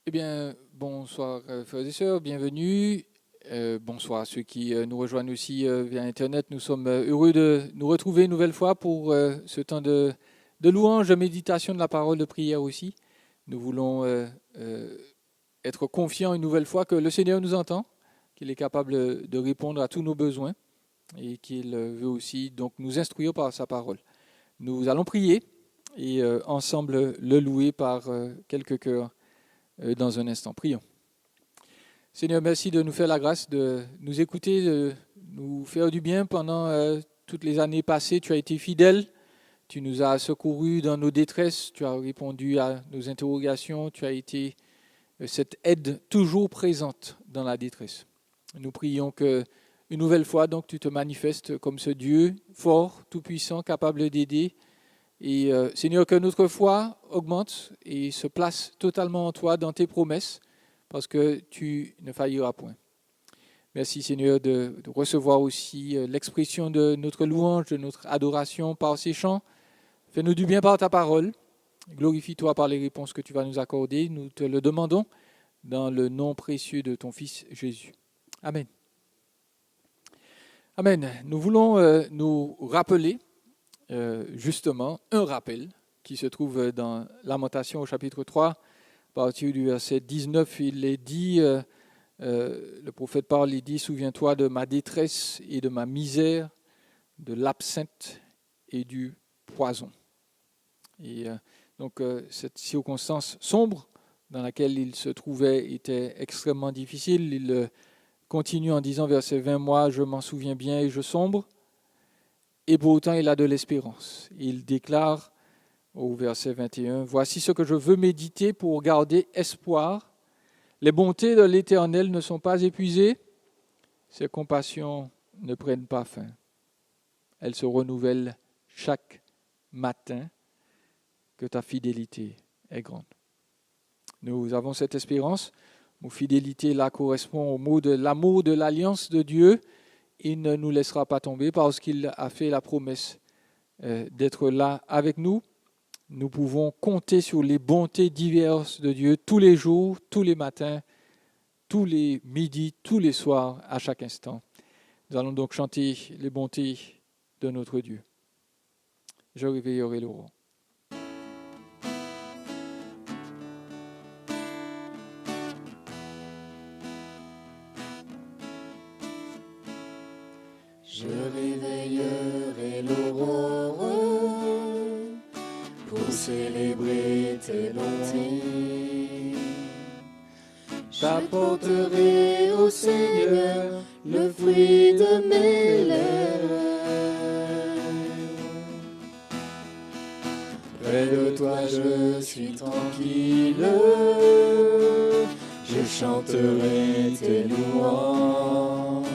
Eh bien, bonsoir frères et sœurs, bienvenue. Bonsoir à ceux qui nous rejoignent aussi via Internet. Nous sommes heureux de nous retrouver une nouvelle fois pour ce temps de louange, de méditation de la parole, de prière aussi. Nous voulons être confiants une nouvelle fois que le Seigneur nous entend, qu'il est capable de répondre à tous nos besoins et qu'il veut aussi donc nous instruire par sa parole. Nous allons prier et ensemble le louer par quelques cœurs dans un instant. Prions. Seigneur, merci de nous faire la grâce de nous écouter, de nous faire du bien pendant toutes les années passées. Tu as été fidèle, tu nous as secourus dans nos détresses, tu as répondu à nos interrogations, tu as été cette aide toujours présente dans la détresse. Nous prions que une nouvelle fois, donc, tu te manifestes comme ce Dieu fort, tout-puissant, capable d'aider. Et Seigneur, que notre foi augmente et se place totalement en toi, dans tes promesses, parce que tu ne failliras point. Merci Seigneur de recevoir aussi l'expression de notre louange, de notre adoration par ces chants. Fais-nous du bien par ta parole. Glorifie-toi par les réponses que tu vas nous accorder. Nous te le demandons dans le nom précieux de ton Fils Jésus. Amen. Amen. Nous voulons nous rappeler justement un rappel qui se trouve dans Lamentation au chapitre 3, à partir du verset 19, il est dit, le prophète parle, il dit, « Souviens-toi de ma détresse et de ma misère, de l'absinthe et du poison. » Et donc cette circonstance sombre dans laquelle il se trouvait était extrêmement difficile. Il continue en disant, verset 20, « Moi, je m'en souviens bien et je sombre. » Et pour autant, il a de l'espérance. Il déclare au verset 21, « Voici ce que je veux méditer pour garder espoir. Les bontés de l'Éternel ne sont pas épuisées. Ses compassions ne prennent pas fin. Elles se renouvellent chaque matin. Que ta fidélité est grande. » Nous avons cette espérance. Mon fidélité là correspond au mot de l'amour de l'alliance de Dieu. Il ne nous laissera pas tomber parce qu'il a fait la promesse d'être là avec nous. Nous pouvons compter sur les bontés diverses de Dieu tous les jours, tous les matins, tous les midis, tous les soirs, à chaque instant. Nous allons donc chanter les bontés de notre Dieu. Je réveillerai l'aurore. Je réveillerai l'aurore pour célébrer tes bontés. J'apporterai au Seigneur le fruit de mes lèvres. Près de toi je suis tranquille, je chanterai tes louanges.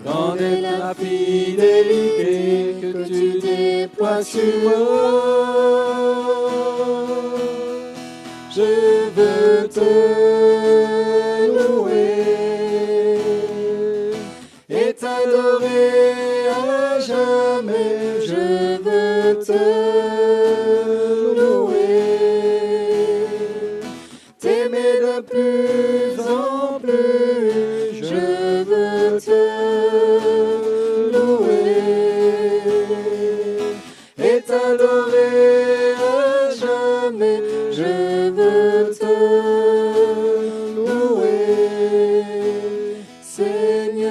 Grande est la fidélité que tu déploies sur moi. Je veux te louer et t'adorer à jamais. Je veux te louer, t'aimer de plus en plus. Je veux te t'adorer à jamais, je veux te louer, Seigneur.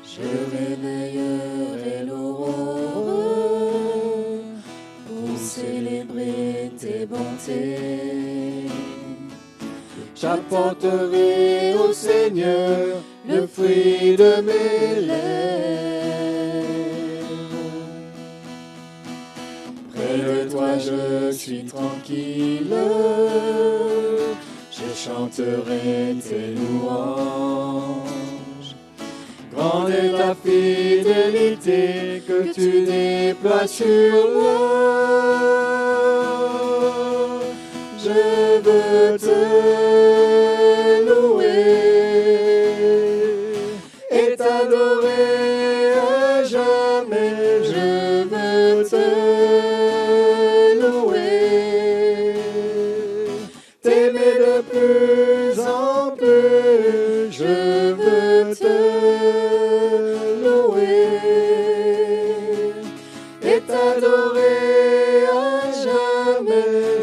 Je réveillerai l'aurore pour célébrer tes bontés. J'apporterai au Seigneur le fruit de mes lèvres. Près de toi je suis tranquille, je chanterai tes louanges. Grande est ta fidélité que tu déploies sur moi. Je veux te louer et t'adorer à jamais. Je veux te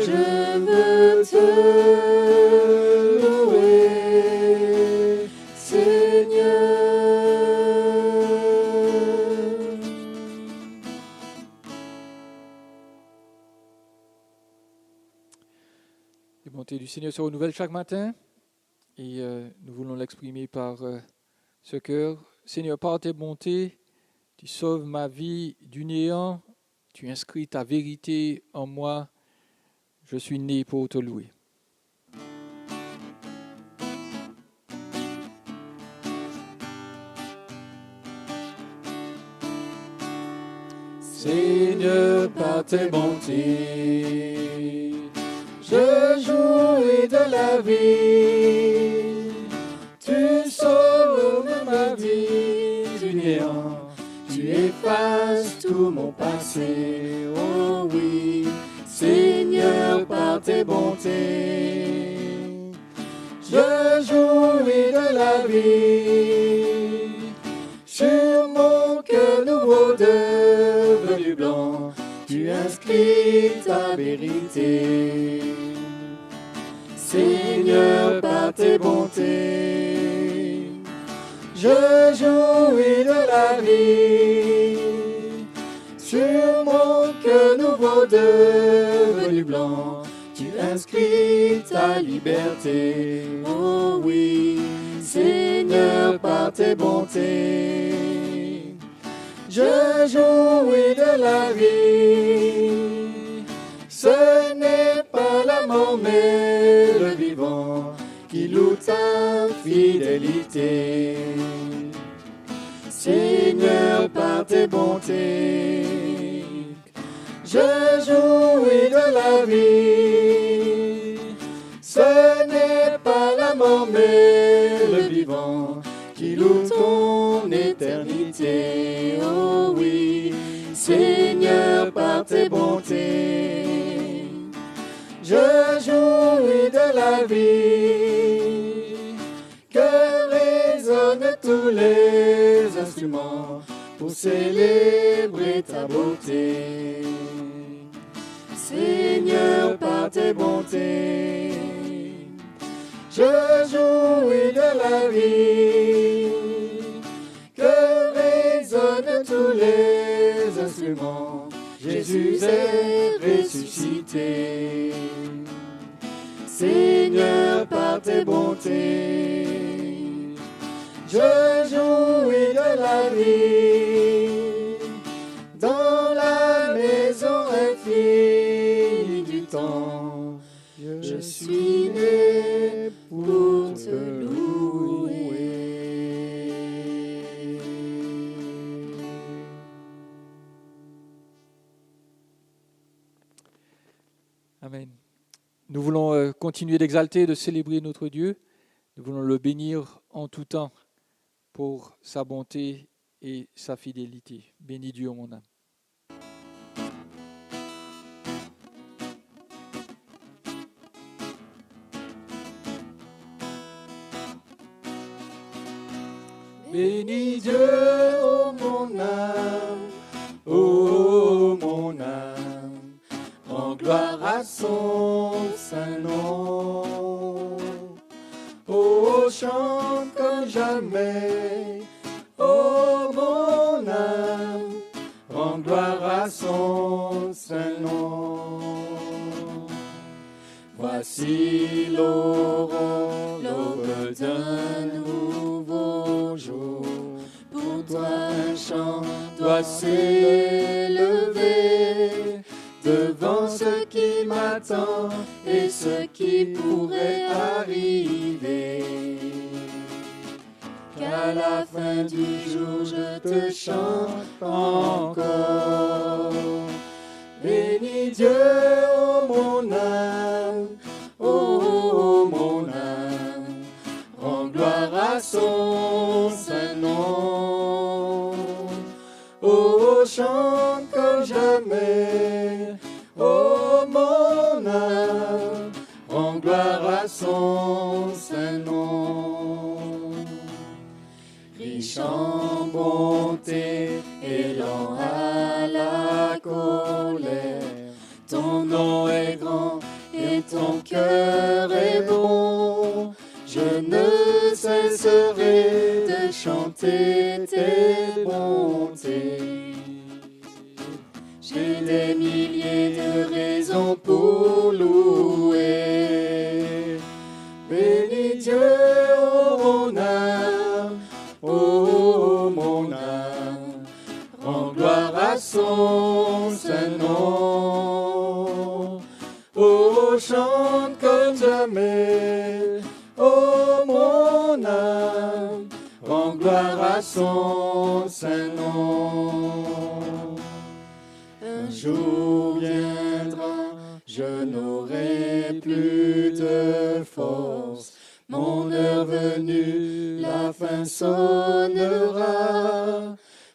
Je veux te louer, Seigneur. Les bontés du Seigneur se renouvellent chaque matin et nous voulons l'exprimer par ce cœur. Seigneur, par tes bontés, tu sauves ma vie du néant, tu inscris ta vérité en moi, je suis né pour te louer. Seigneur, par tes bontés, je jouis de la vie. Tu sauves ma vie du néant. Tu effaces tout mon passé. Oh oui, Seigneur, par tes bontés, je jouis de la vie. Sur mon cœur nouveau devenu blanc, tu inscris ta vérité. Seigneur, par tes bontés, je jouis de la vie. Sur mon cœur nouveau devenu blanc, tu inscris ta liberté. Oh oui, Seigneur, par tes bontés, je jouis de la vie. Ce n'est pas la mort mais le vivant qui loue ta fidélité. Seigneur, par tes bontés, je jouis de la vie. Ce n'est pas la mort mais le vivant qui loue ton éternité. Oh oui, Seigneur, par tes bontés, je jouis de la vie. Que résonnent tous les instruments pour célébrer ta beauté. Seigneur, par tes bontés, je jouis de la vie. Que résonnent tous les instruments, Jésus est ressuscité. Seigneur, par tes bontés, je jouis de la vie. Dans la maison infinie du temps, je suis né pour te louer. Amen. Nous voulons continuer d'exalter, de célébrer notre Dieu. Nous voulons le bénir en tout temps pour sa bonté et sa fidélité. Bénis Dieu, mon âme. Bénis Dieu, ô mon âme, ô mon âme, rends gloire à son saint nom. Oh, chante comme jamais, ô mon âme, rends gloire à son saint nom. Voici l'aurore, l'aube d'un nouveau jour. Pour toi un chant doit s'élever devant ce qui m'attend et ce qui pourrait arriver. Qu'à la fin du jour je te chante encore. Bénis Dieu, ô mon âme, ô mon âme, rends gloire à son saint nom. Oh, chante comme jamais, ô mon âme, rends gloire à son saint nom. Riche en bonté et lent à la colère, ton nom est grand ton cœur est bon, je ne cesserai de chanter tes bontés. J'ai des milliers de raisons pour louer. Bénis Dieu, ô mon âme, ô mon âme, rends gloire à son saint nom. Oh, chante comme jamais, ô mon âme, rends gloire à son saint nom. Un jour viendra, je n'aurai plus de force. Mon heure venue, la fin sonnera.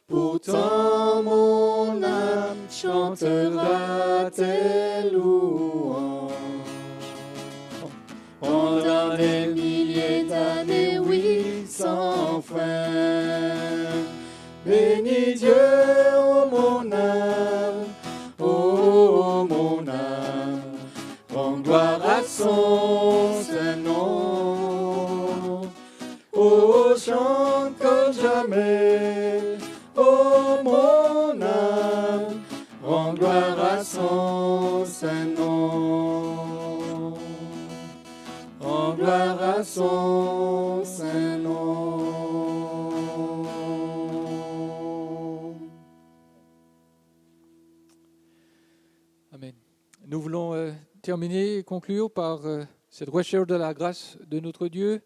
Pourtant mon âme chantera tes louanges. Pendant des milliers d'années, oui, sans fin. Bénis Dieu, ô mon âme, ô mon âme, rends gloire à son saint nom. Oh, chante comme jamais, ô mon âme, rends gloire à son saint nom. Rends gloire à son saint nom. Amen. Nous voulons terminer et conclure par cette recherche de la grâce de notre Dieu.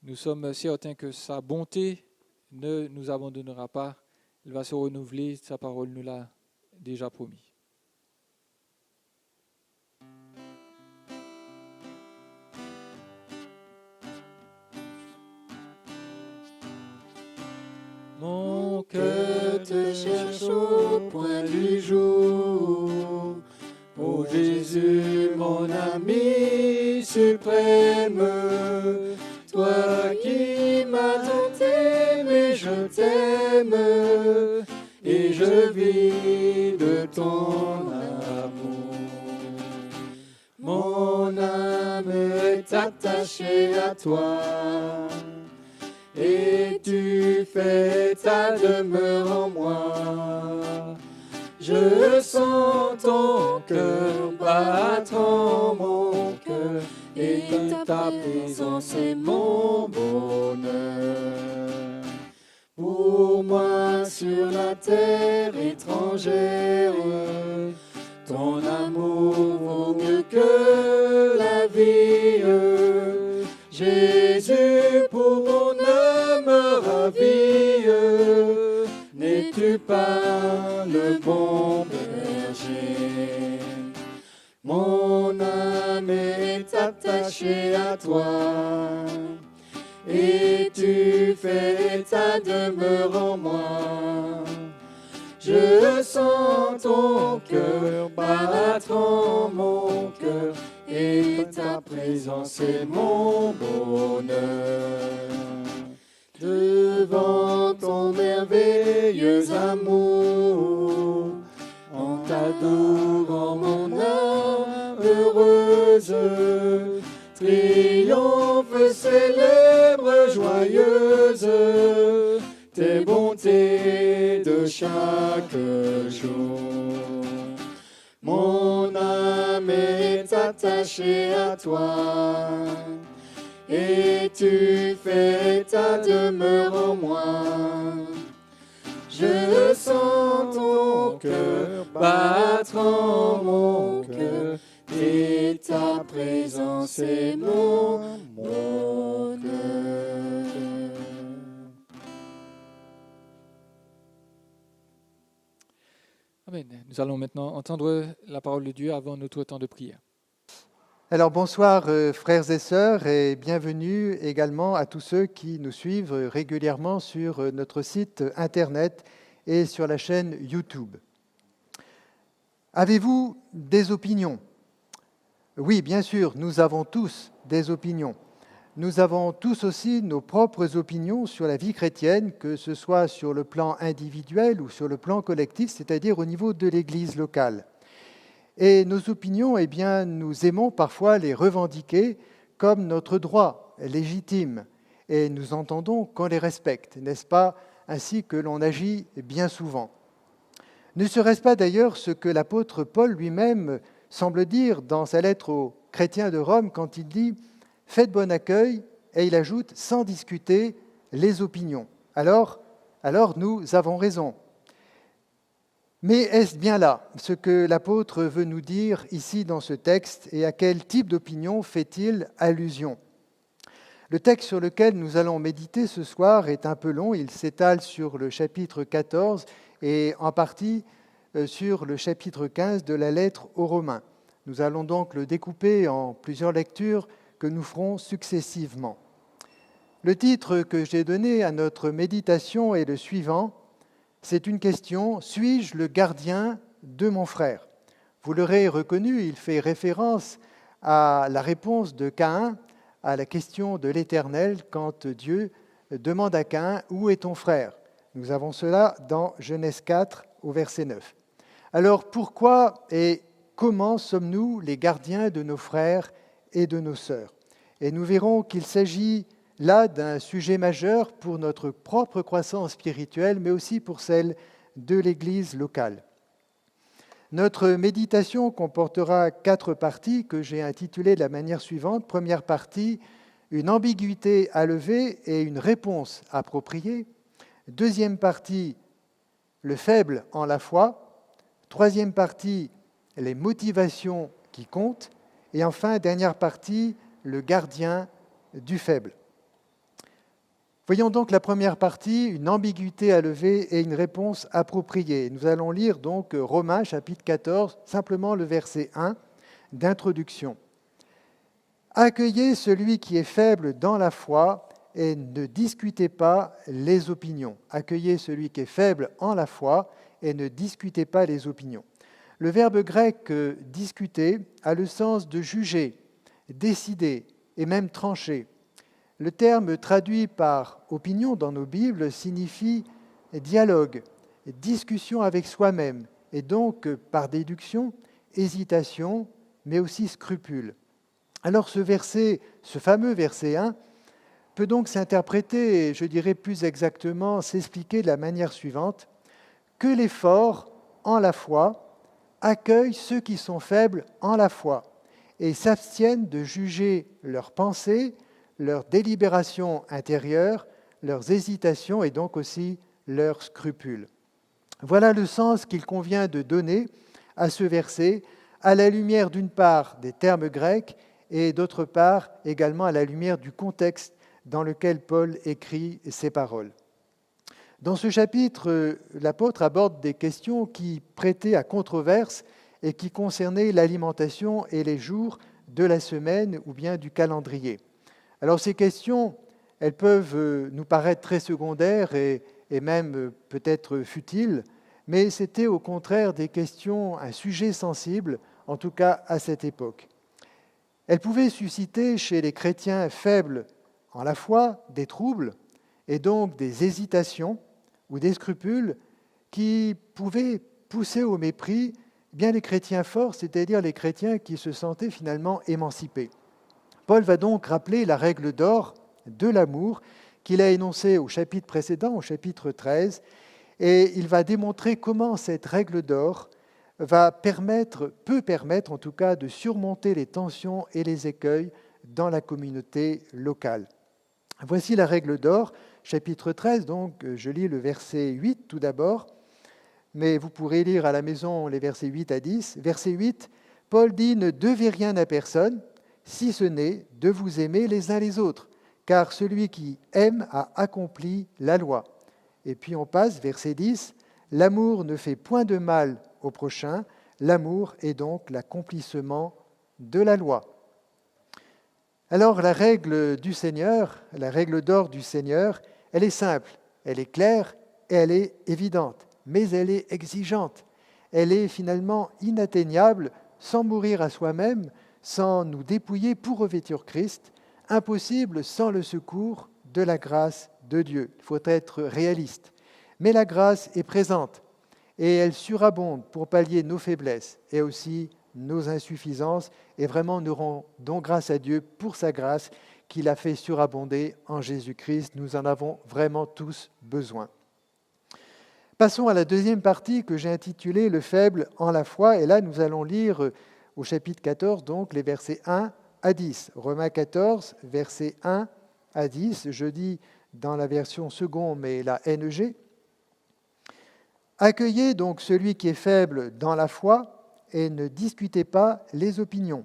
Nous sommes certains que sa bonté ne nous abandonnera pas. Elle va se renouveler, sa parole nous l'a déjà promis. Mon cœur te cherche au point du jour. Ô Jésus, mon ami suprême, toi qui m'as tant aimé, je t'aime, et je vis de ton amour. Mon âme est attachée à toi, et tu fais ta demeure en moi. Je sens ton cœur battre en mon cœur, et ta présence est mon bonheur. Pour moi sur la terre étrangère, ton amour vaut mieux que la vie. Jésus, pour mon âme ravie, n'es-tu pas le bon berger? Mon âme est attachée à toi, et tu fais ta demeure en moi. Je sens ton cœur battre en mon cœur, et ta présence est mon bonheur. Devant ton merveilleux amour, en t'adorant mon âme heureuse, triomphe, célèbre, joyeuse, tes bontés de chaque jour. Mon âme est attachée à toi, et tu fais ta demeure en moi. Je sens ton cœur battre en mon cœur, et ta présence est mon bonheur. Amen. Nous allons maintenant entendre la parole de Dieu avant notre temps de prière. Alors bonsoir frères et sœurs et bienvenue également à tous ceux qui nous suivent régulièrement sur notre site internet et sur la chaîne YouTube. Avez-vous des opinions ? Oui, bien sûr, nous avons tous des opinions. Nous avons tous aussi nos propres opinions sur la vie chrétienne, que ce soit sur le plan individuel ou sur le plan collectif, c'est-à-dire au niveau de l'Église locale. Et nos opinions, eh bien, nous aimons parfois les revendiquer comme notre droit légitime. Et nous entendons qu'on les respecte, n'est-ce pas ainsi que l'on agit bien souvent? Ne serait-ce pas d'ailleurs ce que l'apôtre Paul lui-même semble dire dans sa lettre aux chrétiens de Rome quand il dit « Faites bon accueil » et il ajoute « sans discuter les opinions ». Alors nous avons raison. Mais est-ce bien là ce que l'apôtre veut nous dire ici dans ce texte et à quel type d'opinion fait-il allusion? Le texte sur lequel nous allons méditer ce soir est un peu long, il s'étale sur le chapitre 14 et en partie sur le chapitre 15 de la lettre aux Romains. Nous allons donc le découper en plusieurs lectures que nous ferons successivement. Le titre que j'ai donné à notre méditation est le suivant. C'est une question, suis-je le gardien de mon frère? Vous l'aurez reconnu, il fait référence à la réponse de Caïn à la question de l'Éternel quand Dieu demande à Caïn « Où est ton frère ?» Nous avons cela dans Genèse 4 au verset 9. Alors pourquoi et comment sommes-nous les gardiens de nos frères et de nos sœurs? Et nous verrons qu'il s'agit là d'un sujet majeur pour notre propre croissance spirituelle, mais aussi pour celle de l'Église locale. Notre méditation comportera 4 parties que j'ai intitulées de la manière suivante. Première partie, une ambiguïté à lever et une réponse appropriée. Deuxième partie, le faible en la foi. Troisième partie, les motivations qui comptent. Et enfin, dernière partie, le gardien du faible. Voyons donc la première partie, une ambiguïté à lever et une réponse appropriée. Nous allons lire donc Romains chapitre 14, simplement le verset 1 d'introduction. Accueillez celui qui est faible dans la foi et ne discutez pas les opinions. Accueillez celui qui est faible en la foi et ne discutez pas les opinions. Le verbe grec discuter a le sens de juger, décider et même trancher. Le terme traduit par opinion dans nos Bibles signifie dialogue, discussion avec soi-même, et donc, par déduction, hésitation, mais aussi scrupule. Alors ce fameux verset 1, peut donc s'interpréter, et je dirais plus exactement, s'expliquer de la manière suivante, que les forts en la foi accueillent ceux qui sont faibles en la foi et s'abstiennent de juger leurs pensées, leurs délibérations intérieures, leurs hésitations et donc aussi leurs scrupules. Voilà le sens qu'il convient de donner à ce verset, à la lumière d'une part des termes grecs et d'autre part également à la lumière du contexte dans lequel Paul écrit ces paroles. Dans ce chapitre, l'apôtre aborde des questions qui prêtaient à controverse et qui concernaient l'alimentation et les jours de la semaine ou bien du calendrier. Alors ces questions, elles peuvent nous paraître très secondaires et même peut-être futiles, mais c'était au contraire des questions, un sujet sensible, en tout cas à cette époque. Elles pouvaient susciter chez les chrétiens faibles en la foi des troubles et donc des hésitations ou des scrupules qui pouvaient pousser au mépris bien les chrétiens forts, c'est-à-dire les chrétiens qui se sentaient finalement émancipés. Paul va donc rappeler la règle d'or de l'amour qu'il a énoncée au chapitre précédent, au chapitre 13, et il va démontrer comment cette règle d'or peut permettre en tout cas de surmonter les tensions et les écueils dans la communauté locale. Voici la règle d'or, chapitre 13, donc je lis le verset 8 tout d'abord, mais vous pourrez lire à la maison les versets 8 à 10. Verset 8, Paul dit « Ne devez rien à personne, si ce n'est de vous aimer les uns les autres, car celui qui aime a accompli la loi. » Et puis on passe, verset 10, « L'amour ne fait point de mal au prochain, l'amour est donc l'accomplissement de la loi. » Alors la règle du Seigneur, la règle d'or du Seigneur, elle est simple, elle est claire et elle est évidente, mais elle est exigeante. Elle est finalement inatteignable sans mourir à soi-même, sans nous dépouiller pour revêtir Christ, impossible sans le secours de la grâce de Dieu. Il faut être réaliste. Mais la grâce est présente et elle surabonde pour pallier nos faiblesses et aussi nos insuffisances et vraiment nous rendons grâce à Dieu pour sa grâce qu'il a fait surabonder en Jésus-Christ. Nous en avons vraiment tous besoin. Passons à la deuxième partie que j'ai intitulée « Le faible en la foi ». Et là, nous allons lire au chapitre 14, donc les versets 1 à 10. Romains 14, versets 1 à 10. Je dis dans la version seconde, mais la NEG. « Accueillez donc celui qui est faible dans la foi et ne discutez pas les opinions. »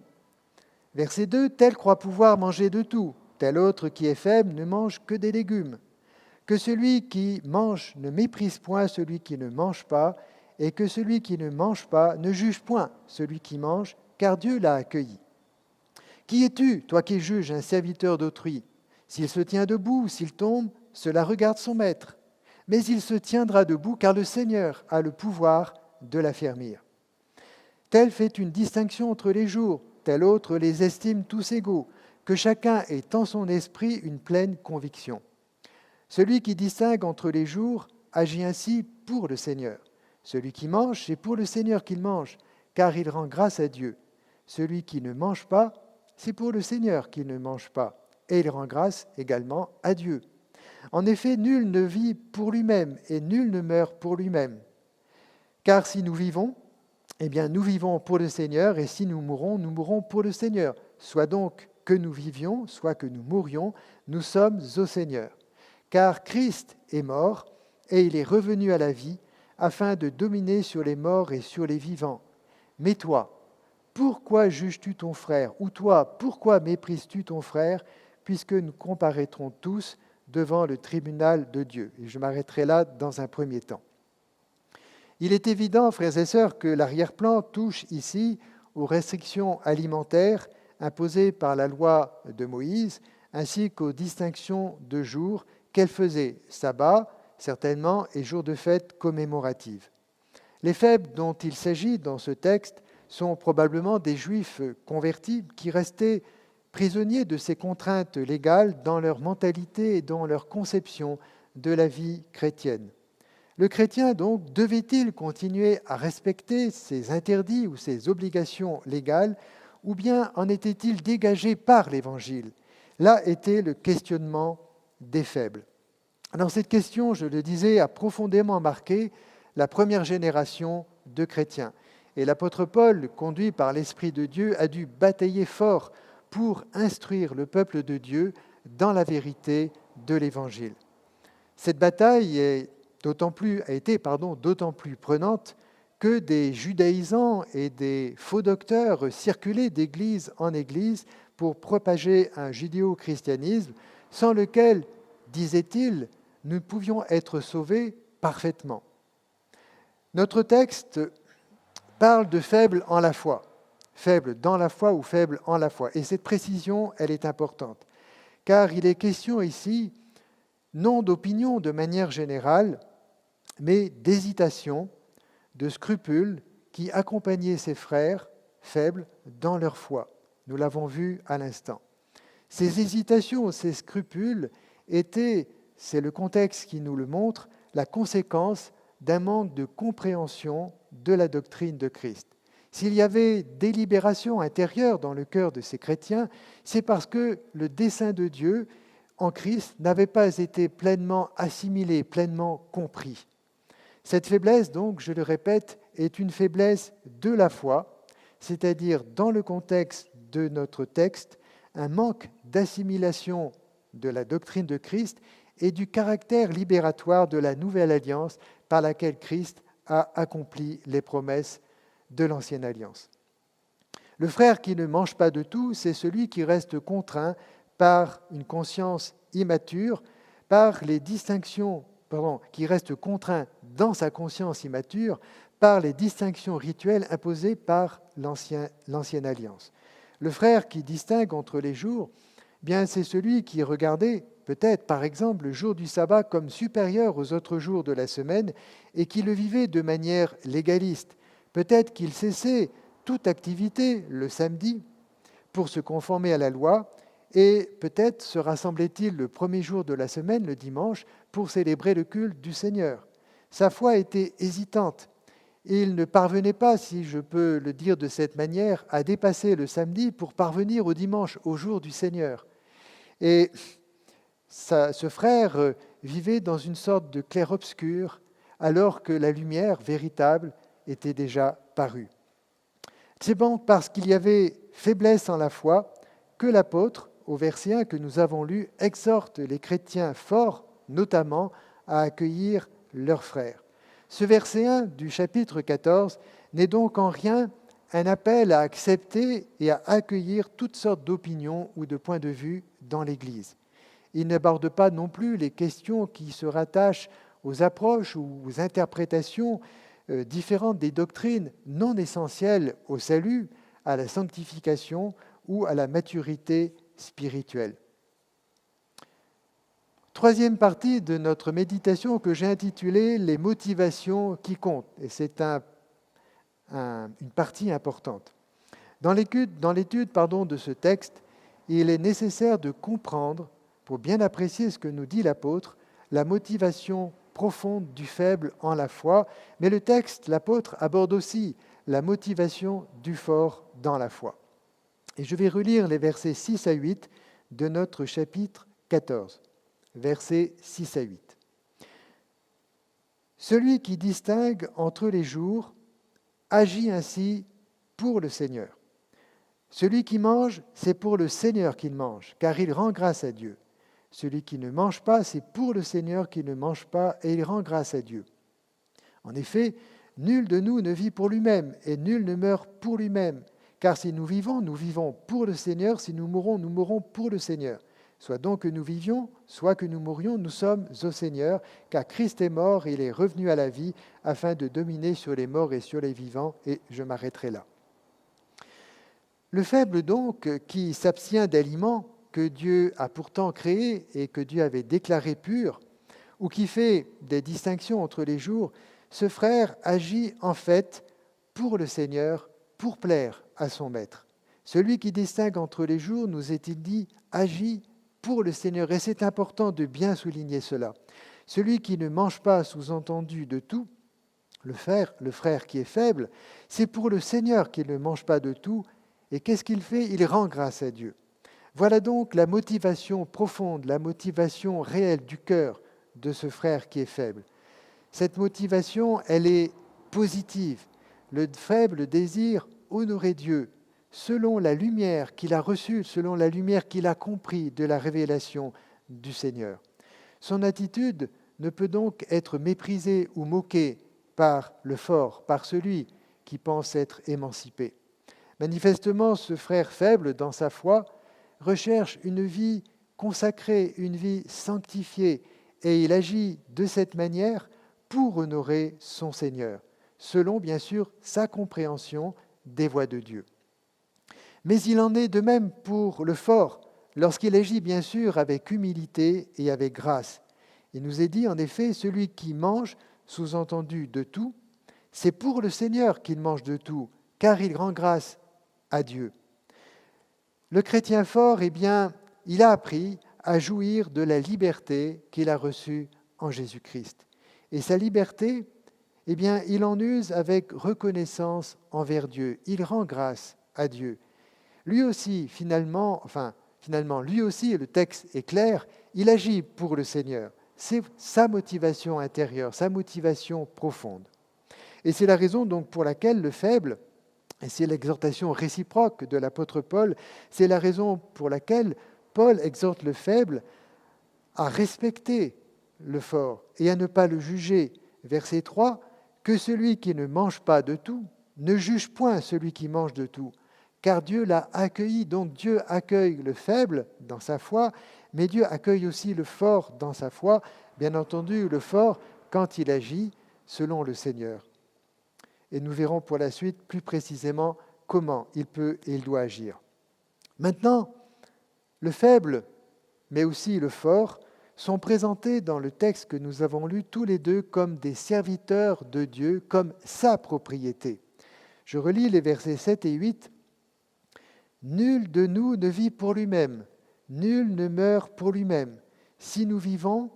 Verset 2, « Tel croit pouvoir manger de tout, tel autre qui est faible ne mange que des légumes. Que celui qui mange ne méprise point celui qui ne mange pas, et que celui qui ne mange pas ne juge point celui qui mange, car Dieu l'a accueilli. Qui es-tu, toi qui juges un serviteur d'autrui? S'il se tient debout ou s'il tombe, cela regarde son maître. Mais il se tiendra debout, car le Seigneur a le pouvoir de l'affermir. Tel fait une distinction entre les jours, tel autre les estime tous égaux, que chacun ait en son esprit une pleine conviction. Celui qui distingue entre les jours agit ainsi pour le Seigneur. Celui qui mange, c'est pour le Seigneur qu'il mange, car il rend grâce à Dieu. Celui qui ne mange pas, c'est pour le Seigneur qu'il ne mange pas, et il rend grâce également à Dieu. En effet, nul ne vit pour lui-même, et nul ne meurt pour lui-même. Car si nous vivons, eh bien nous vivons pour le Seigneur, et si nous mourrons pour le Seigneur. Soit donc que nous vivions, soit que nous mourions, nous sommes au Seigneur. Car Christ est mort, et il est revenu à la vie, afin de dominer sur les morts et sur les vivants. Mais toi, pourquoi juges-tu ton frère? Ou toi, pourquoi méprises-tu ton frère? Puisque nous comparaîtrons tous devant le tribunal de Dieu. Et je m'arrêterai là dans un premier temps. Il est évident, frères et sœurs, que l'arrière-plan touche ici aux restrictions alimentaires imposées par la loi de Moïse, ainsi qu'aux distinctions de jours qu'elle faisait, sabbat, certainement, et jours de fête commémorative. Les faibles dont il s'agit dans ce texte sont probablement des Juifs convertis qui restaient prisonniers de ces contraintes légales dans leur mentalité et dans leur conception de la vie chrétienne. Le chrétien, donc, devait-il continuer à respecter ces interdits ou ces obligations légales, ou bien en était-il dégagé par l'Évangile? Là était le questionnement des faibles. Alors cette question, je le disais, a profondément marqué la première génération de chrétiens. Et l'apôtre Paul, conduit par l'Esprit de Dieu, a dû batailler fort pour instruire le peuple de Dieu dans la vérité de l'Évangile. Cette bataille a été d'autant plus prenante que des judaïsants et des faux docteurs circulaient d'église en église pour propager un judéo-christianisme sans lequel, disait-il, nous pouvions être sauvés parfaitement. Notre texte parle de faible en la foi, faible dans la foi ou faible en la foi. Et cette précision, elle est importante, car il est question ici non d'opinion de manière générale, mais d'hésitation, de scrupules qui accompagnaient ces frères faibles dans leur foi. Nous l'avons vu à l'instant. Ces hésitations, ces scrupules étaient, c'est le contexte qui nous le montre, la conséquence d'un manque de compréhension de la doctrine de Christ. S'il y avait délibération intérieure dans le cœur de ces chrétiens, c'est parce que le dessein de Dieu en Christ n'avait pas été pleinement assimilé, pleinement compris. Cette faiblesse, donc, je le répète, est une faiblesse de la foi, c'est-à-dire dans le contexte de notre texte, un manque d'assimilation de la doctrine de Christ et du caractère libératoire de la nouvelle alliance par laquelle Christ a accompli les promesses de l'ancienne alliance. Le frère qui ne mange pas de tout, c'est celui qui reste contraint par une conscience immature, par les distinctions, qui reste contraint dans sa conscience immature, par les distinctions rituelles imposées par l'ancienne alliance. Le frère qui distingue entre les jours, bien c'est celui qui regardait peut-être par exemple le jour du sabbat comme supérieur aux autres jours de la semaine et qui le vivait de manière légaliste. Peut-être qu'il cessait toute activité le samedi pour se conformer à la loi et peut-être se rassemblait-il le premier jour de la semaine, le dimanche, pour célébrer le culte du Seigneur. Sa foi était hésitante Il ne parvenait pas, si je peux le dire de cette manière, à dépasser le samedi pour parvenir au dimanche, au jour du Seigneur. Et ce frère vivait dans une sorte de clair-obscur, alors que la lumière véritable était déjà parue. C'est donc parce qu'il y avait faiblesse en la foi que l'apôtre, au verset 1 que nous avons lu, exhorte les chrétiens forts, notamment, à accueillir leurs frères. Ce verset 1 du chapitre 14 n'est donc en rien un appel à accepter et à accueillir toutes sortes d'opinions ou de points de vue dans l'Église. Il n'aborde pas non plus les questions qui se rattachent aux approches ou aux interprétations différentes des doctrines non essentielles au salut, à la sanctification ou à la maturité spirituelle. Troisième partie de notre méditation que j'ai intitulée « Les motivations qui comptent ». Et c'est une partie importante. Dans l'étude de ce texte, il est nécessaire de comprendre, pour bien apprécier ce que nous dit l'apôtre, la motivation profonde du faible en la foi, mais le texte, l'apôtre, aborde aussi la motivation du fort dans la foi. Et je vais relire les versets 6 à 8 de notre chapitre 14. Versets 6 à 8. Celui qui distingue entre les jours agit ainsi pour le Seigneur. Celui qui mange, c'est pour le Seigneur qu'il mange, car il rend grâce à Dieu. Celui qui ne mange pas, c'est pour le Seigneur qu'il ne mange pas, et il rend grâce à Dieu. En effet, nul de nous ne vit pour lui-même, et nul ne meurt pour lui-même. Car si nous vivons pour le Seigneur, si nous mourrons pour le Seigneur. Soit donc que nous vivions, soit que nous mourions, nous sommes au Seigneur, car Christ est mort, il est revenu à la vie, afin de dominer sur les morts et sur les vivants, et je m'arrêterai là. Le faible donc, qui s'abstient d'aliments que Dieu a pourtant créés et que Dieu avait déclarés purs, ou qui fait des distinctions entre les jours, ce frère agit en fait pour le Seigneur, pour plaire à son maître. Celui qui distingue entre les jours, nous est-il dit, agit pour le Seigneur. Et c'est important de bien souligner cela. Celui qui ne mange pas, sous-entendu de tout, le frère qui est faible, c'est pour le Seigneur qu'il ne mange pas de tout. Et qu'est-ce qu'il fait ? Il rend grâce à Dieu. Voilà donc la motivation profonde, la motivation réelle du cœur de ce frère qui est faible. Cette motivation, elle est positive. Le faible désire honorer Dieu selon la lumière qu'il a reçue, selon la lumière qu'il a compris de la révélation du Seigneur. Son attitude ne peut donc être méprisée ou moquée par le fort, par celui qui pense être émancipé. Manifestement, ce frère faible dans sa foi recherche une vie consacrée, une vie sanctifiée, et il agit de cette manière pour honorer son Seigneur, selon bien sûr sa compréhension des voies de Dieu. Mais il en est de même pour le fort, lorsqu'il agit bien sûr avec humilité et avec grâce. Il nous est dit en effet, celui qui mange, sous-entendu de tout, c'est pour le Seigneur qu'il mange de tout, car il rend grâce à Dieu. Le chrétien fort, eh bien, il a appris à jouir de la liberté qu'il a reçue en Jésus-Christ. Et sa liberté, eh bien, il en use avec reconnaissance envers Dieu. Il rend grâce à Dieu. Lui aussi, finalement, lui aussi, le texte est clair, il agit pour le Seigneur. C'est sa motivation intérieure, sa motivation profonde. Et c'est la raison donc pour laquelle le faible, et c'est l'exhortation réciproque de l'apôtre Paul, c'est la raison pour laquelle Paul exhorte le faible à respecter le fort et à ne pas le juger. Verset 3, « Que celui qui ne mange pas de tout ne juge point celui qui mange de tout, car Dieu l'a accueilli. » Donc Dieu accueille le faible dans sa foi, mais Dieu accueille aussi le fort dans sa foi, bien entendu le fort quand il agit selon le Seigneur. Et nous verrons pour la suite plus précisément comment il peut et il doit agir. Maintenant, le faible, mais aussi le fort, sont présentés dans le texte que nous avons lu tous les deux comme des serviteurs de Dieu, comme sa propriété. Je relis les versets 7 et 8. « Nul de nous ne vit pour lui-même, nul ne meurt pour lui-même. Si nous vivons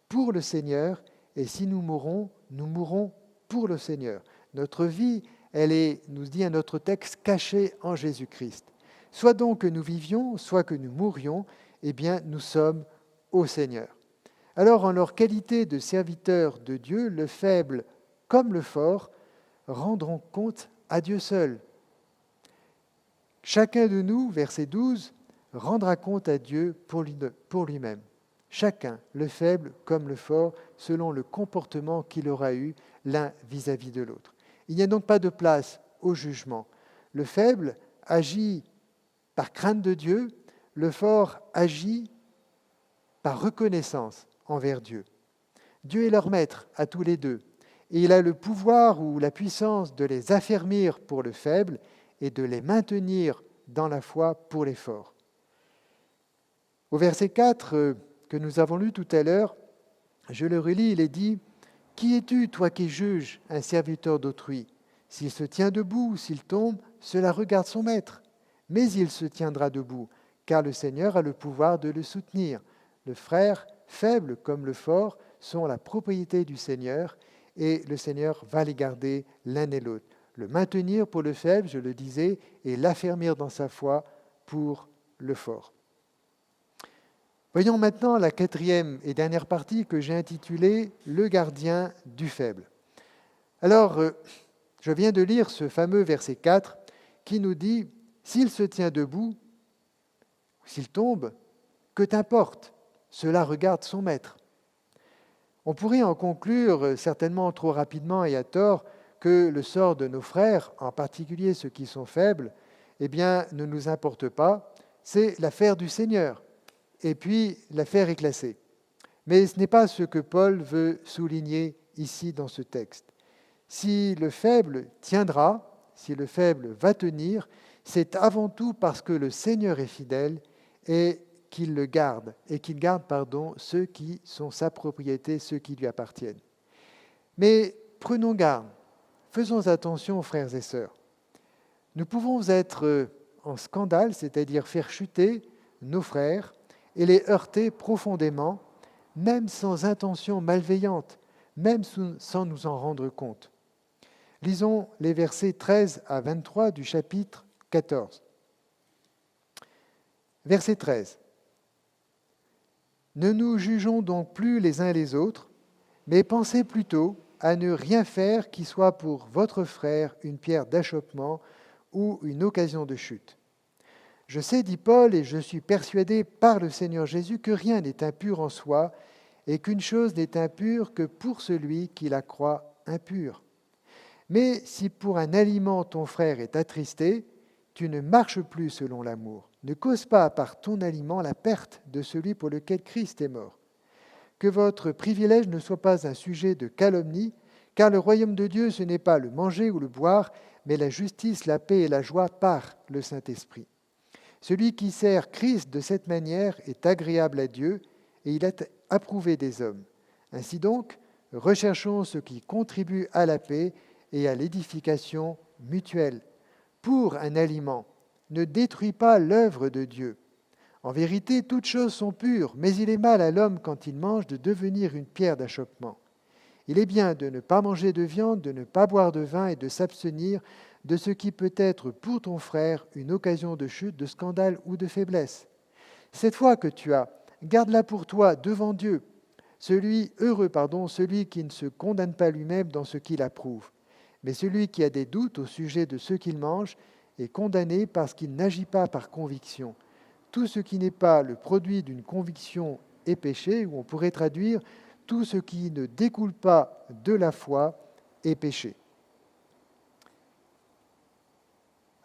pour le Seigneur, et si nous mourons pour le Seigneur. Notre vie, elle est, nous dit un autre texte, cachée en Jésus-Christ. Soit donc que nous vivions, soit que nous mourions, eh bien, nous sommes au Seigneur. Alors, en leur qualité de serviteurs de Dieu, le faible comme le fort rendront compte à Dieu seul. Chacun de nous, verset 12, rendra compte à Dieu pour lui-même. Chacun, le faible comme le fort, selon le comportement qu'il aura eu l'un vis-à-vis de l'autre. Il n'y a donc pas de place au jugement. Le faible agit par crainte de Dieu, le fort agit par reconnaissance envers Dieu. Dieu est leur maître à tous les deux, et il a le pouvoir ou la puissance de les affermir pour le faible et de les maintenir dans la foi pour les forts. Au verset 4 que nous avons lu tout à l'heure, je le relis, il est dit « Qui es-tu, toi qui juges un serviteur d'autrui ? S'il se tient debout ou s'il tombe, cela regarde son maître. Mais il se tiendra debout, car le Seigneur a le pouvoir de le soutenir. Le frère, faible comme le fort, sont la propriété du Seigneur, et le Seigneur va les garder l'un et l'autre. Le maintenir pour le faible, je le disais, et l'affermir dans sa foi pour le fort. Voyons maintenant la quatrième et dernière partie que j'ai intitulée « Le gardien du faible ». Alors, je viens de lire ce fameux verset 4 qui nous dit « S'il se tient debout, ou s'il tombe, que t'importe, cela regarde son maître ». On pourrait en conclure, certainement trop rapidement et à tort, que le sort de nos frères, en particulier ceux qui sont faibles, eh bien, ne nous importe pas, c'est l'affaire du Seigneur. Et puis, l'affaire est classée. Mais ce n'est pas ce que Paul veut souligner ici dans ce texte. Si le faible tiendra, si le faible va tenir, c'est avant tout parce que le Seigneur est fidèle et qu'il le garde, et qu'il garde, ceux qui sont sa propriété, ceux qui lui appartiennent. Mais prenons garde, faisons attention, frères et sœurs. Nous pouvons être en scandale, c'est-à-dire faire chuter nos frères et les heurter profondément, même sans intention malveillante, même sans nous en rendre compte. Lisons les versets 13 à 23 du chapitre 14. Verset 13. « Ne nous jugeons donc plus les uns les autres, mais pensez plutôt à ne rien faire qui soit pour votre frère une pierre d'achoppement ou une occasion de chute. Je sais, dit Paul, et je suis persuadé par le Seigneur Jésus que rien n'est impur en soi et qu'une chose n'est impure que pour celui qui la croit impure. Mais si pour un aliment ton frère est attristé, tu ne marches plus selon l'amour. Ne cause pas par ton aliment la perte de celui pour lequel Christ est mort. Que votre privilège ne soit pas un sujet de calomnie, car le royaume de Dieu, ce n'est pas le manger ou le boire, mais la justice, la paix et la joie par le Saint-Esprit. Celui qui sert Christ de cette manière est agréable à Dieu et il est approuvé des hommes. Ainsi donc, recherchons ce qui contribue à la paix et à l'édification mutuelle. Pour un aliment, ne détruis pas l'œuvre de Dieu. En vérité, toutes choses sont pures, mais il est mal à l'homme quand il mange de devenir une pierre d'achoppement. Il est bien de ne pas manger de viande, de ne pas boire de vin et de s'abstenir de ce qui peut être pour ton frère une occasion de chute, de scandale ou de faiblesse. Cette foi que tu as, garde-la pour toi devant Dieu. Celui qui ne se condamne pas lui-même dans ce qu'il approuve. Mais celui qui a des doutes au sujet de ce qu'il mange est condamné parce qu'il n'agit pas par conviction. Tout ce qui n'est pas le produit d'une conviction est péché, ou on pourrait traduire tout ce qui ne découle pas de la foi est péché.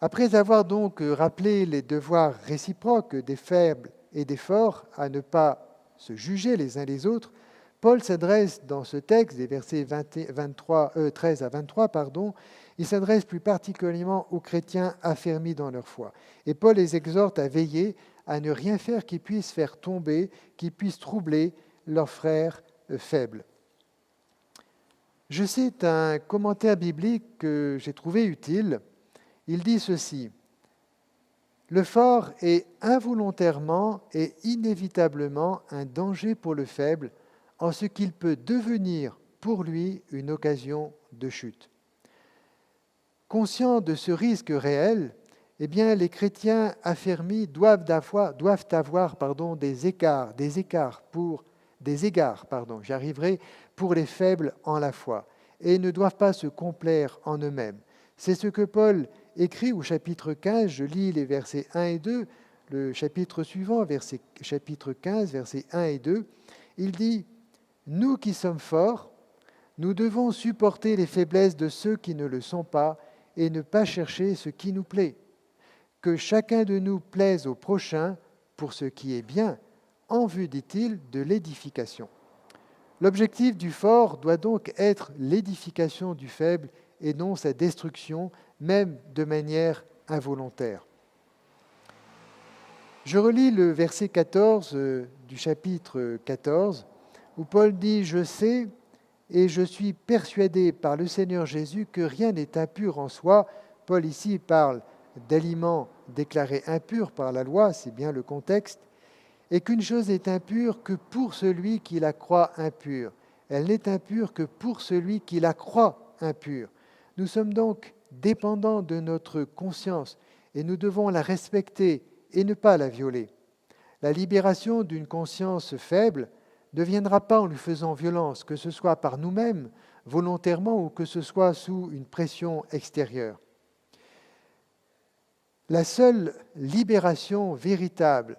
Après avoir donc rappelé les devoirs réciproques des faibles et des forts à ne pas se juger les uns les autres, Paul s'adresse dans ce texte, des versets 13 à 23, il s'adresse plus particulièrement aux chrétiens affermis dans leur foi. Et Paul les exhorte à veiller, à ne rien faire qui puisse faire tomber, qui puisse troubler leurs frères faibles. Je cite un commentaire biblique que j'ai trouvé utile. Il dit ceci: « Le fort est involontairement et inévitablement un danger pour le faible, en ce qu'il peut devenir pour lui une occasion de chute. Conscients de ce risque réel, eh bien, les chrétiens affermis doivent avoir des égards pour les faibles en la foi, et ne doivent pas se complaire en eux-mêmes. C'est ce que Paul écrit au chapitre 15, je lis les versets 1 et 2, le chapitre suivant, chapitre 15, versets 1 et 2, il dit « Nous qui sommes forts, nous devons supporter les faiblesses de ceux qui ne le sont pas et ne pas chercher ce qui nous plaît. Que chacun de nous plaise au prochain pour ce qui est bien, en vue, dit-il, de l'édification. » L'objectif du fort doit donc être l'édification du faible et non sa destruction, même de manière involontaire. Je relis le verset 14 du chapitre 14, où Paul dit « Je sais et je suis persuadé par le Seigneur Jésus que rien n'est impur en soi. » Paul ici parle d'aliments déclarés impurs par la loi, c'est bien le contexte, et qu'une chose est impure que pour celui qui la croit impure. Elle n'est impure que pour celui qui la croit impure. Nous sommes donc dépendants de notre conscience et nous devons la respecter et ne pas la violer. La libération d'une conscience faible ne viendra pas en lui faisant violence, que ce soit par nous-mêmes, volontairement, ou que ce soit sous une pression extérieure. La seule libération véritable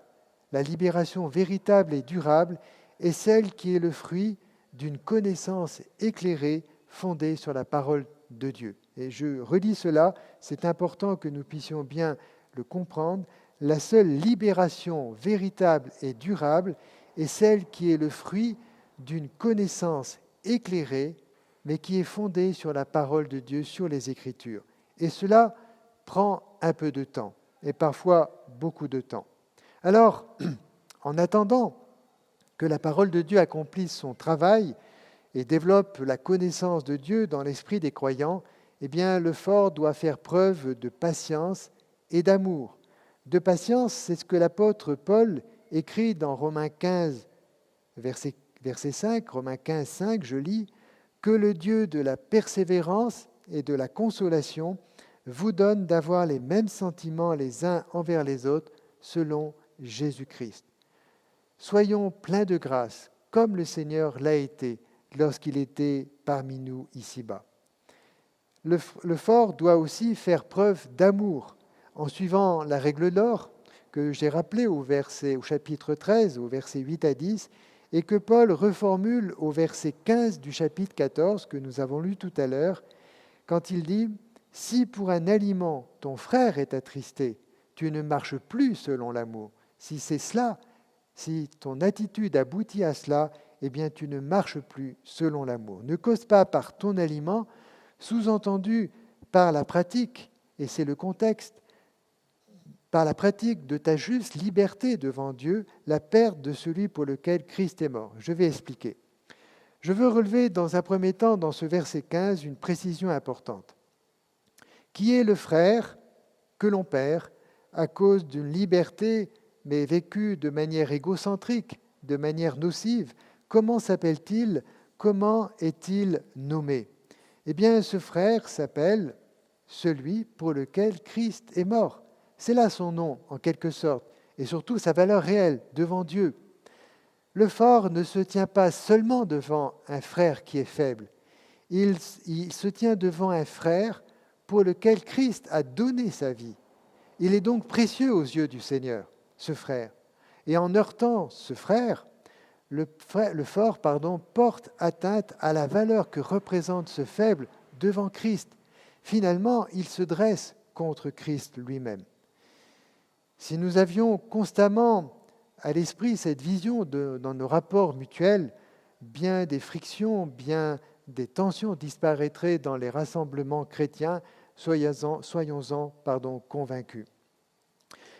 et durable est celle qui est le fruit d'une connaissance éclairée fondée sur la parole de Dieu. Et je redis cela, c'est important que nous puissions bien le comprendre. La seule libération véritable et durable est celle qui est le fruit d'une connaissance éclairée, mais qui est fondée sur la parole de Dieu, sur les Écritures. Et cela prend un peu de temps, et parfois beaucoup de temps. Alors, en attendant que la parole de Dieu accomplisse son travail et développe la connaissance de Dieu dans l'esprit des croyants, eh bien, le fort doit faire preuve de patience et d'amour. De patience, c'est ce que l'apôtre Paul écrit dans Romains 15, verset 5, Romains 15, 5, je lis « Que le Dieu de la persévérance et de la consolation vous donne d'avoir les mêmes sentiments les uns envers les autres selon Jésus-Christ. Soyons pleins de grâce, comme le Seigneur l'a été lorsqu'il était parmi nous ici-bas. » Le fort doit aussi faire preuve d'amour en suivant la règle d'or que j'ai rappelée au chapitre 13, au verset 8 à 10, et que Paul reformule au verset 15 du chapitre 14 que nous avons lu tout à l'heure, quand il dit « Si pour un aliment ton frère est attristé, tu ne marches plus selon l'amour. Si c'est cela, si ton attitude aboutit à cela, eh bien tu ne marches plus selon l'amour. Ne cause pas par ton aliment, sous-entendu par la pratique, et c'est le contexte, par la pratique de ta juste liberté devant Dieu, la perte de celui pour lequel Christ est mort. » Je vais expliquer. Je veux relever dans un premier temps, dans ce verset 15, une précision importante. Qui est le frère que l'on perd à cause d'une liberté, mais vécue de manière égocentrique, de manière nocive? Comment s'appelle-t-il? Comment est-il nommé? Eh bien, ce frère s'appelle celui pour lequel Christ est mort. C'est là son nom, en quelque sorte, et surtout sa valeur réelle devant Dieu. Le fort ne se tient pas seulement devant un frère qui est faible, il se tient devant un frère pour lequel Christ a donné sa vie. Il est donc précieux aux yeux du Seigneur, ce frère. Et en heurtant ce frère, le fort porte atteinte à la valeur que représente ce faible devant Christ. Finalement, il se dresse contre Christ lui-même. Si nous avions constamment à l'esprit cette vision dans nos rapports mutuels, bien des frictions, bien des tensions disparaîtraient dans les rassemblements chrétiens, soyons-en convaincus.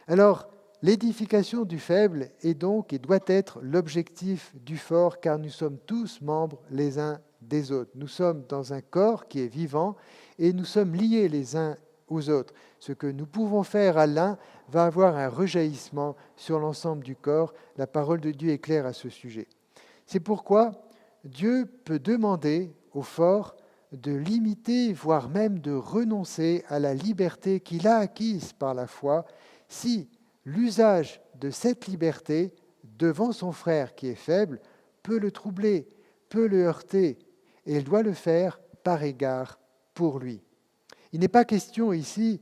Alors, l'édification du faible est donc et doit être l'objectif du fort, car nous sommes tous membres les uns des autres. Nous sommes dans un corps qui est vivant et nous sommes liés les uns aux autres. Ce que nous pouvons faire à l'un va avoir un rejaillissement sur l'ensemble du corps. La parole de Dieu est claire à ce sujet. C'est pourquoi Dieu peut demander au fort de limiter, voire même de renoncer à la liberté qu'il a acquise par la foi, si l'usage de cette liberté devant son frère qui est faible peut le troubler, peut le heurter, et il doit le faire par égard pour lui. Il n'est pas question ici,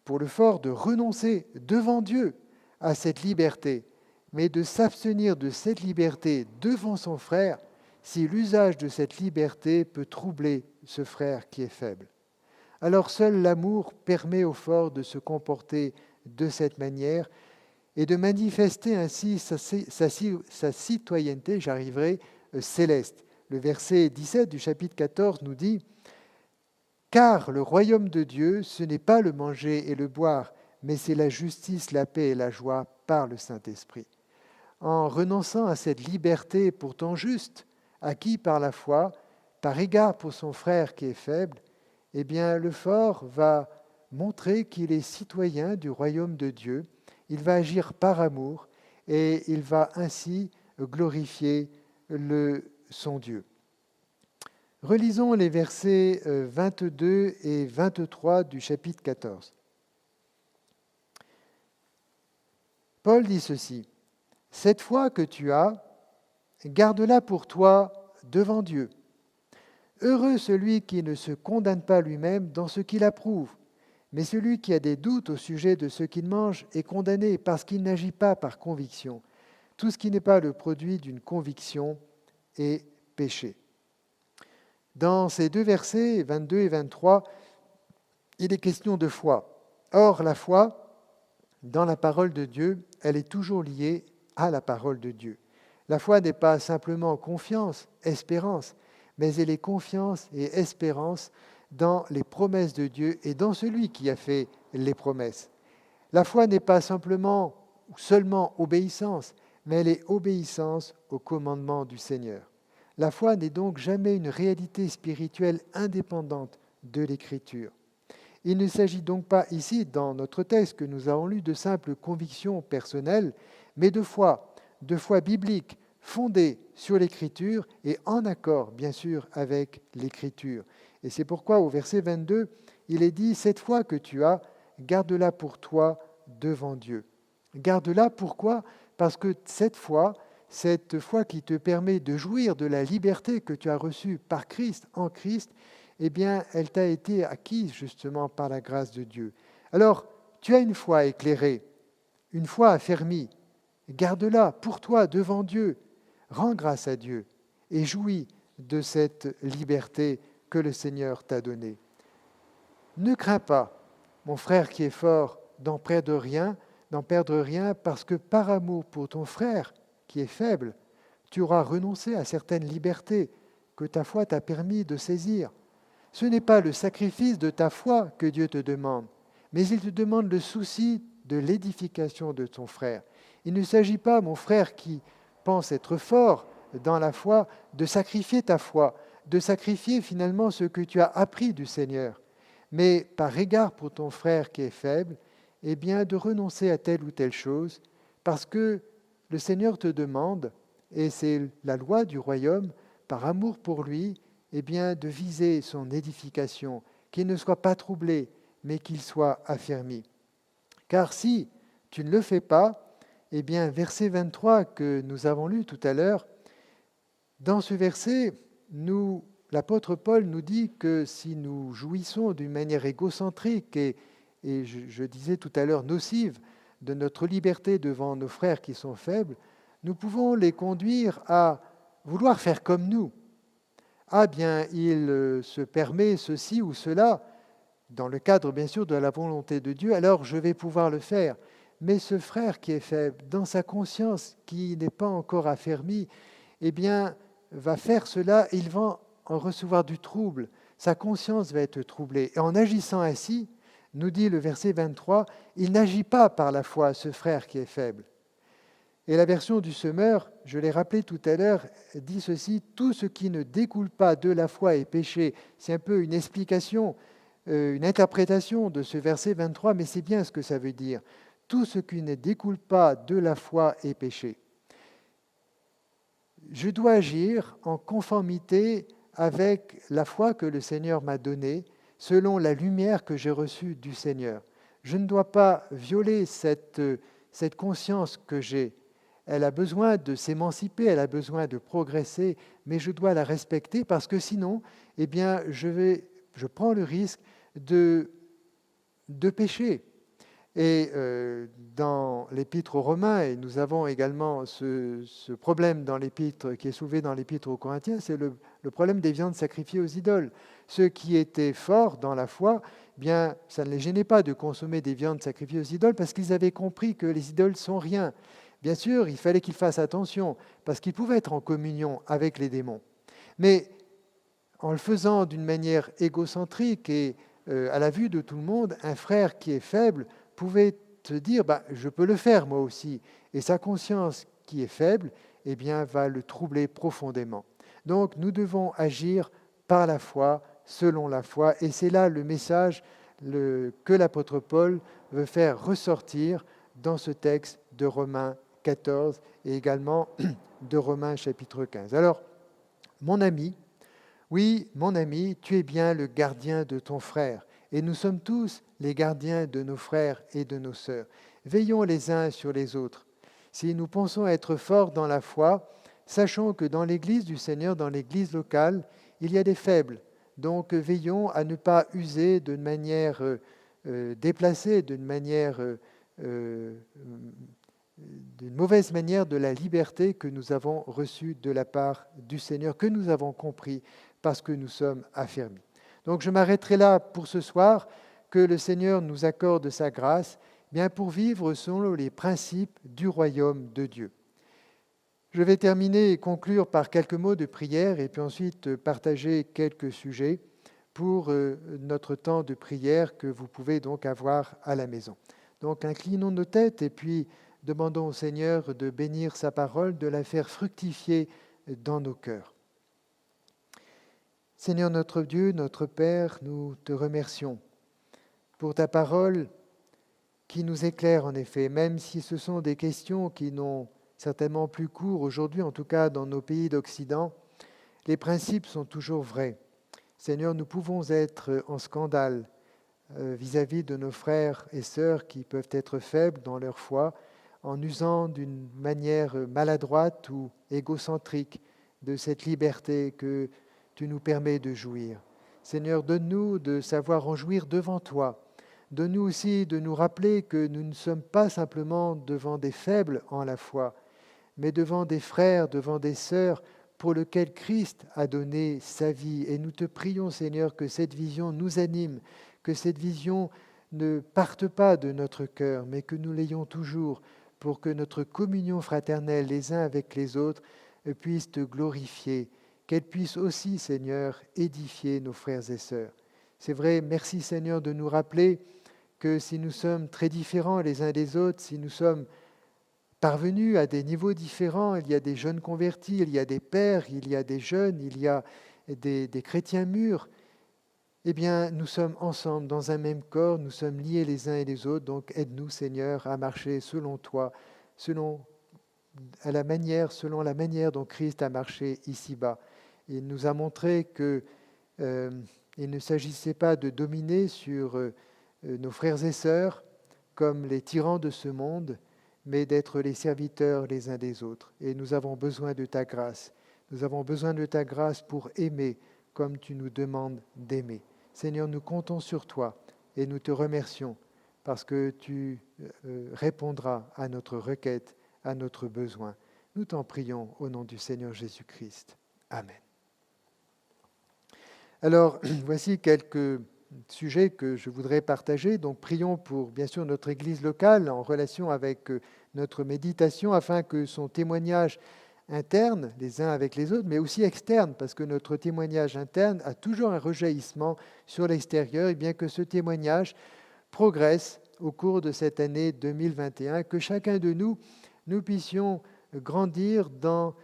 pour le fort, de renoncer devant Dieu à cette liberté, mais de s'abstenir de cette liberté devant son frère si l'usage de cette liberté peut troubler ce frère qui est faible. Alors seul l'amour permet au fort de se comporter de cette manière et de manifester ainsi sa citoyenneté, céleste. Le verset 17 du chapitre 14 nous dit « Car le royaume de Dieu, ce n'est pas le manger et le boire, mais c'est la justice, la paix et la joie par le Saint-Esprit. » En renonçant à cette liberté pourtant juste, acquis par la foi, par égard pour son frère qui est faible, eh bien le fort va montrer qu'il est citoyen du royaume de Dieu, il va agir par amour et il va ainsi glorifier son Dieu. Relisons les versets 22 et 23 du chapitre 14. Paul dit ceci, « Cette foi que tu as, garde-la pour toi devant Dieu. Heureux celui qui ne se condamne pas lui-même dans ce qu'il approuve, mais celui qui a des doutes au sujet de ce qu'il mange est condamné parce qu'il n'agit pas par conviction. Tout ce qui n'est pas le produit d'une conviction est péché. » Dans ces deux versets, 22 et 23, il est question de foi. Or, la foi, dans la parole de Dieu, elle est toujours liée à la parole de Dieu. La foi n'est pas simplement confiance, espérance, mais elle est confiance et espérance dans les promesses de Dieu et dans celui qui a fait les promesses. La foi n'est pas seulement obéissance, mais elle est obéissance au commandement du Seigneur. La foi n'est donc jamais une réalité spirituelle indépendante de l'Écriture. Il ne s'agit donc pas ici, dans notre texte que nous avons lu, de simples convictions personnelles, mais de foi biblique, fondée sur l'Écriture et en accord, bien sûr, avec l'Écriture. Et c'est pourquoi, au verset 22, il est dit « Cette foi que tu as, garde-la pour toi devant Dieu. » Garde-la, pourquoi ? Parce que cette foi qui te permet de jouir de la liberté que tu as reçue par Christ, en Christ, eh bien, elle t'a été acquise justement par la grâce de Dieu. Alors, tu as une foi éclairée, une foi affermie. Garde-la pour toi devant Dieu. Rends grâce à Dieu et jouis de cette liberté que le Seigneur t'a donnée. Ne crains pas, mon frère qui est fort, d'en perdre rien, parce que par amour pour ton frère qui est faible, tu auras renoncé à certaines libertés que ta foi t'a permis de saisir. Ce n'est pas le sacrifice de ta foi que Dieu te demande, mais il te demande le souci de l'édification de ton frère. Il ne s'agit pas, mon frère qui pense être fort dans la foi, de sacrifier ta foi, de sacrifier finalement ce que tu as appris du Seigneur, mais par égard pour ton frère qui est faible, eh bien de renoncer à telle ou telle chose, parce que le Seigneur te demande, et c'est la loi du royaume, par amour pour lui, eh bien de viser son édification, qu'il ne soit pas troublé, mais qu'il soit affermi. Car si tu ne le fais pas, eh bien verset 23 que nous avons lu tout à l'heure, dans ce verset, l'apôtre Paul nous dit que si nous jouissons d'une manière égocentrique et je disais tout à l'heure nocive de notre liberté devant nos frères qui sont faibles, nous pouvons les conduire à vouloir faire comme nous. Ah bien, il se permet ceci ou cela, dans le cadre bien sûr de la volonté de Dieu, alors je vais pouvoir le faire. Mais ce frère qui est faible, dans sa conscience qui n'est pas encore affermie, eh bien, va faire cela et il va en recevoir du trouble. Sa conscience va être troublée. Et en agissant ainsi, nous dit le verset 23, il n'agit pas par la foi, ce frère qui est faible. Et la version du Semeur, je l'ai rappelé tout à l'heure, dit ceci, tout ce qui ne découle pas de la foi est péché. C'est un peu une explication, une interprétation de ce verset 23, mais c'est bien ce que ça veut dire. Tout ce qui ne découle pas de la foi est péché. je dois agir en conformité avec la foi que le Seigneur m'a donnée, selon la lumière que j'ai reçue du Seigneur. Je ne dois pas violer cette conscience que j'ai. Elle a besoin de s'émanciper, elle a besoin de progresser, mais je dois la respecter parce que sinon, eh bien, je prends le risque de pécher. Et dans l'Épître aux Romains, et nous avons également ce problème dans l'Épître qui est soulevé dans l'Épître aux Corinthiens, c'est le problème des viandes sacrifiées aux idoles. Ceux qui étaient forts dans la foi, eh bien, ça ne les gênait pas de consommer des viandes sacrifiées aux idoles parce qu'ils avaient compris que les idoles sont rien. Bien sûr, il fallait qu'ils fassent attention parce qu'ils pouvaient être en communion avec les démons. Mais en le faisant d'une manière égocentrique et à la vue de tout le monde, un frère qui est faible pouvait se dire je peux le faire moi aussi. Et sa conscience qui est faible eh bien, va le troubler profondément. Donc nous devons agir par la foi, selon la foi. Et c'est là le message que l'apôtre Paul veut faire ressortir dans ce texte de Romains 14 et également de Romains chapitre 15. Alors, mon ami, oui, mon ami, tu es bien le gardien de ton frère, et nous sommes tous les gardiens de nos frères et de nos sœurs. Veillons les uns sur les autres. Si nous pensons être forts dans la foi, sachons que dans l'Église du Seigneur, dans l'Église locale, il y a des faibles. Donc veillons à ne pas user d'une manière déplacée, d'une mauvaise manière de la liberté que nous avons reçue de la part du Seigneur, que nous avons compris parce que nous sommes affermis. Donc je m'arrêterai là pour ce soir, que le Seigneur nous accorde sa grâce, bien pour vivre selon les principes du royaume de Dieu. Je vais terminer et conclure par quelques mots de prière et puis ensuite partager quelques sujets pour notre temps de prière que vous pouvez donc avoir à la maison. Donc inclinons nos têtes et puis demandons au Seigneur de bénir sa parole, de la faire fructifier dans nos cœurs. Seigneur notre Dieu, notre Père, nous te remercions pour ta parole qui nous éclaire en effet, même si ce sont des questions qui n'ont certainement plus cours aujourd'hui, en tout cas dans nos pays d'Occident, les principes sont toujours vrais. Seigneur, nous pouvons être en scandale vis-à-vis de nos frères et sœurs qui peuvent être faibles dans leur foi, en usant d'une manière maladroite ou égocentrique de cette liberté que tu nous permets de jouir. Seigneur, donne-nous de savoir en jouir devant toi. Donne-nous aussi de nous rappeler que nous ne sommes pas simplement devant des faibles en la foi, mais devant des frères, devant des sœurs pour lesquels Christ a donné sa vie. Et nous te prions, Seigneur, que cette vision nous anime, que cette vision ne parte pas de notre cœur, mais que nous l'ayons toujours pour que notre communion fraternelle les uns avec les autres puisse te glorifier, qu'elle puisse aussi, Seigneur, édifier nos frères et sœurs. C'est vrai, merci Seigneur de nous rappeler que si nous sommes très différents les uns des autres, si nous sommes parvenus à des niveaux différents, il y a des jeunes convertis, il y a des pères, il y a des jeunes, il y a des chrétiens mûrs, eh bien, nous sommes ensemble dans un même corps, nous sommes liés les uns et les autres, donc aide-nous, Seigneur, à marcher selon toi, selon la manière dont Christ a marché ici-bas. Il nous a montré qu'il ne s'agissait pas de dominer sur nos frères et sœurs comme les tyrans de ce monde, mais d'être les serviteurs les uns des autres. Et nous avons besoin de ta grâce. Nous avons besoin de ta grâce pour aimer comme tu nous demandes d'aimer. Seigneur, nous comptons sur toi et nous te remercions parce que tu répondras à notre requête, à notre besoin. Nous t'en prions au nom du Seigneur Jésus-Christ. Amen. Alors, voici quelques sujets que je voudrais partager. Donc, prions pour, bien sûr, notre Église locale en relation avec notre méditation afin que son témoignage interne, les uns avec les autres, mais aussi externe, parce que notre témoignage interne a toujours un rejaillissement sur l'extérieur, et bien que ce témoignage progresse au cours de cette année 2021, que chacun de nous puissions grandir dans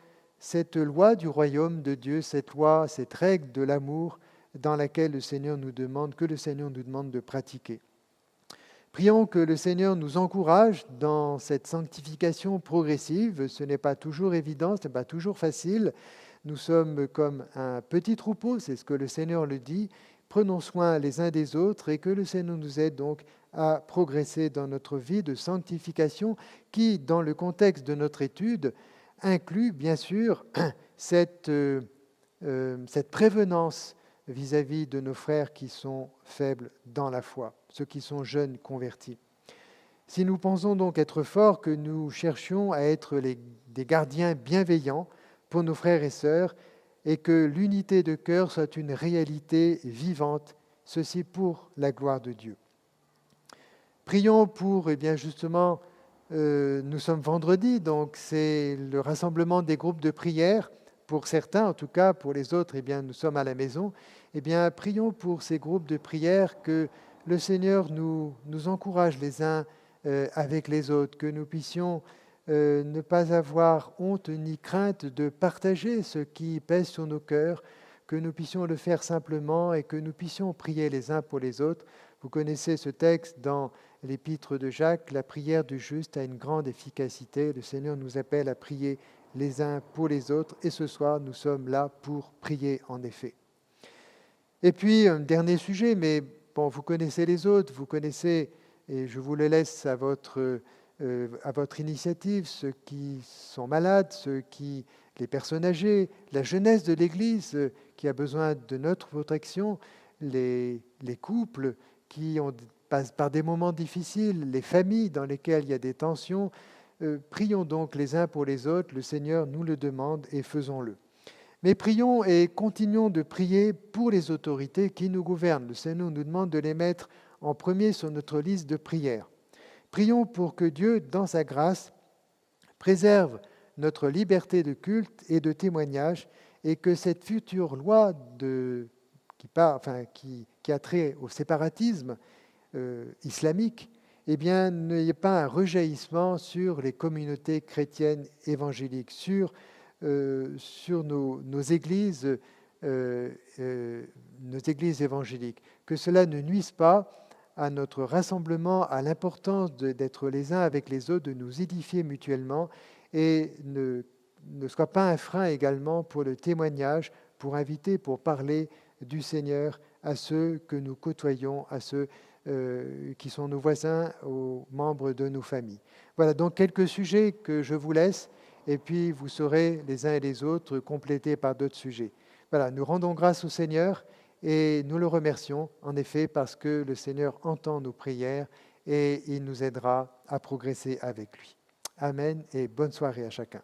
cette loi du royaume de Dieu, cette loi, cette règle de l'amour dans laquelle que le Seigneur nous demande de pratiquer. Prions que le Seigneur nous encourage dans cette sanctification progressive. Ce n'est pas toujours évident, ce n'est pas toujours facile. Nous sommes comme un petit troupeau, c'est ce que le Seigneur le dit. Prenons soin les uns des autres et que le Seigneur nous aide donc à progresser dans notre vie de sanctification qui, dans le contexte de notre étude, inclut bien sûr cette prévenance vis-à-vis de nos frères qui sont faibles dans la foi, ceux qui sont jeunes convertis. Si nous pensons donc être forts, que nous cherchions à être des gardiens bienveillants pour nos frères et sœurs et que l'unité de cœur soit une réalité vivante, ceci pour la gloire de Dieu. Prions pour, justement, nous sommes vendredi, donc c'est le rassemblement des groupes de prière. Pour certains, en tout cas, pour les autres, nous sommes à la maison. Prions pour ces groupes de prière, que le Seigneur nous encourage les uns avec les autres, que nous puissions ne pas avoir honte ni crainte de partager ce qui pèse sur nos cœurs, que nous puissions le faire simplement et que nous puissions prier les uns pour les autres. Vous connaissez ce texte dans l'épître de Jacques, la prière du juste a une grande efficacité. Le Seigneur nous appelle à prier les uns pour les autres et ce soir, nous sommes là pour prier en effet. Et puis, un dernier sujet, mais bon, vous connaissez les autres, vous connaissez, et je vous le laisse à votre initiative, ceux qui sont malades, les personnes âgées, la jeunesse de l'Église qui a besoin de notre protection, les couples qui passent par des moments difficiles, les familles dans lesquelles il y a des tensions. Prions donc les uns pour les autres, le Seigneur nous le demande et faisons-le. Mais prions et continuons de prier pour les autorités qui nous gouvernent. Le Seigneur nous demande de les mettre en premier sur notre liste de prières. Prions pour que Dieu, dans sa grâce, préserve notre liberté de culte et de témoignage et que cette future loi qui a trait au séparatisme islamique n'ayez pas un rejaillissement sur les communautés chrétiennes évangéliques, sur nos églises évangéliques, que cela ne nuise pas à notre rassemblement, à l'importance d'être les uns avec les autres, de nous édifier mutuellement et ne soit pas un frein également pour le témoignage, pour inviter, pour parler du Seigneur à ceux que nous côtoyons, à ceux qui sont nos voisins, aux membres de nos familles. Voilà donc quelques sujets que je vous laisse et puis vous saurez les uns et les autres complétés par d'autres sujets. Voilà, nous rendons grâce au Seigneur et nous le remercions en effet parce que le Seigneur entend nos prières et il nous aidera à progresser avec lui. Amen et bonne soirée à chacun.